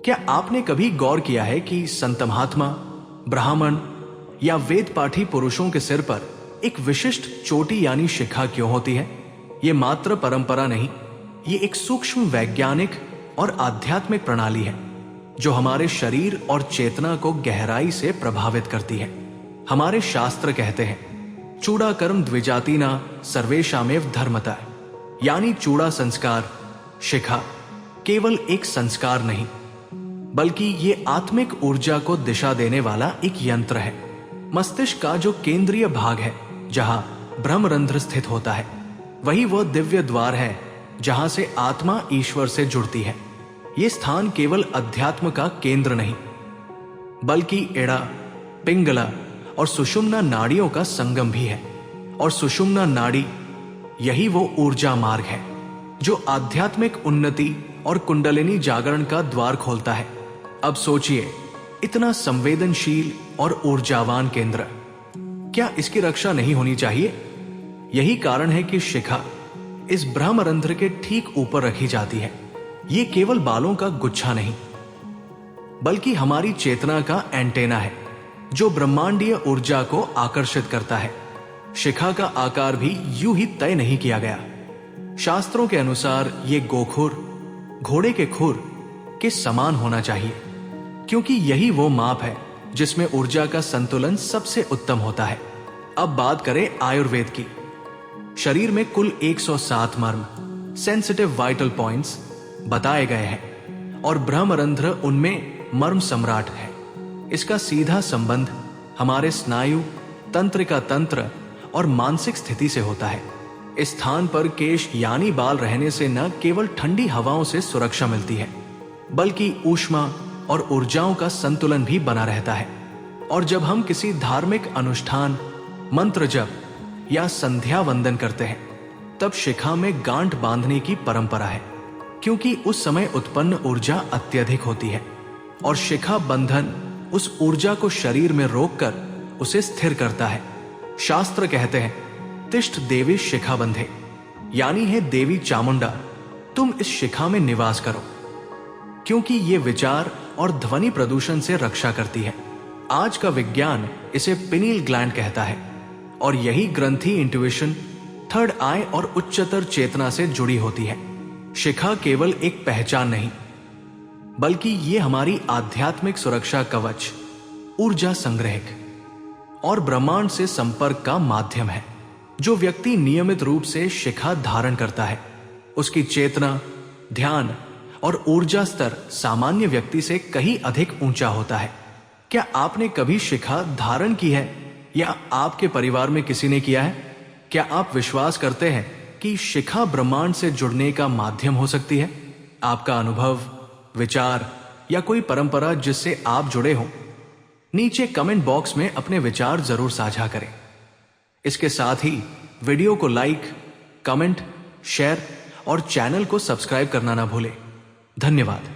क्या आपने कभी गौर किया है कि संत महात्मा, ब्राह्मण या वेद पाठी पुरुषों के सिर पर एक विशिष्ट चोटी यानी शिखा क्यों होती है? ये मात्र परंपरा नहीं, ये एक सूक्ष्म वैज्ञानिक और आध्यात्मिक प्रणाली है जो हमारे शरीर और चेतना को गहराई से प्रभावित करती है। हमारे शास्त्र कहते हैं, चूड़ा कर्म द्विजातिना सर्वेशामेव धर्मता, यानी चूड़ा संस्कार, शिखा केवल एक संस्कार नहीं बल्कि ये आत्मिक ऊर्जा को दिशा देने वाला एक यंत्र है। मस्तिष्क का जो केंद्रीय भाग है, जहां ब्रह्मरंध्र स्थित होता है, वही वह दिव्य द्वार है जहां से आत्मा ईश्वर से जुड़ती है। ये स्थान केवल अध्यात्म का केंद्र नहीं बल्कि एड़ा, पिंगला और सुषुम्ना नाड़ियों का संगम भी है। और सुषुम्ना नाड़ी यही वो ऊर्जा मार्ग है जो आध्यात्मिक उन्नति और कुंडलिनी जागरण का द्वार खोलता है। अब सोचिए, इतना संवेदनशील और ऊर्जावान केंद्र, क्या इसकी रक्षा नहीं होनी चाहिए? यही कारण है कि शिखा इस ब्रह्मरंध्र के ठीक ऊपर रखी जाती है। ये केवल बालों का गुच्छा नहीं बल्कि हमारी चेतना का एंटेना है जो ब्रह्मांडीय ऊर्जा को आकर्षित करता है। शिखा का आकार भी यूं ही तय नहीं किया गया। शास्त्रों के अनुसार ये गोखुर, घोड़े के खुर के समान होना चाहिए, क्योंकि यही वो माप है जिसमें ऊर्जा का संतुलन सबसे उत्तम होता है। अब बात करें आयुर्वेद की। शरीर में कुल 107 मर्म, सेंसिटिव वाइटल पॉइंट्स बताए गए हैं और ब्रह्मरंध्र उनमें मर्म सम्राट है। इसका सीधा संबंध हमारे स्नायु, तंत्रिका तंत्र और मानसिक स्थिति से होता है। इस स्थान पर केश यानी बाल रहने से न केवल ठंडी हवाओं से सुरक्षा मिलती है बल्कि ऊष्मा और ऊर्जाओं का संतुलन भी बना रहता है। और जब हम किसी धार्मिक अनुष्ठान, मंत्र जप या संध्या वंदन करते हैं, तब शिखा में गांठ बांधने की परंपरा है, क्योंकि उस समय उत्पन्न ऊर्जा अत्यधिक होती है और शिखा बंधन उस ऊर्जा को शरीर में रोककर उसे स्थिर करता है। शास्त्र कहते हैं, तिष्ठ देवी शिखा बंधे, यानी है देवी चामुंडा, तुम इस शिखा में निवास करो, क्योंकि ये विचार और ध्वनि प्रदूषण से रक्षा करती है। आज का विज्ञान इसे पिनील ग्लैंड कहता है और यही ग्रंथि इंट्यूशन, थर्ड आई और उच्चतर चेतना से जुड़ी होती है। शिखा केवल एक पहचान नहीं बल्कि ये हमारी आध्यात्मिक सुरक्षा कवच, ऊर्जा संग्रहक और ब्रह्मांड से संपर्क का माध्यम है। जो व्यक्ति नियमित रूप से शिखा धारण करता है, उसकी चेतना, ध्यान और ऊर्जा स्तर सामान्य व्यक्ति से कहीं अधिक ऊंचा होता है। क्या आपने कभी शिखा धारण की है या आपके परिवार में किसी ने किया है? क्या आप विश्वास करते हैं कि शिखा ब्रह्मांड से जुड़ने का माध्यम हो सकती है? आपका अनुभव, विचार या कोई परंपरा जिससे आप जुड़े हो, नीचे कमेंट बॉक्स में अपने विचार जरूर साझा करें। इसके साथ ही वीडियो को लाइक, कमेंट, शेयर और चैनल को सब्सक्राइब करना ना भूलें। धन्यवाद।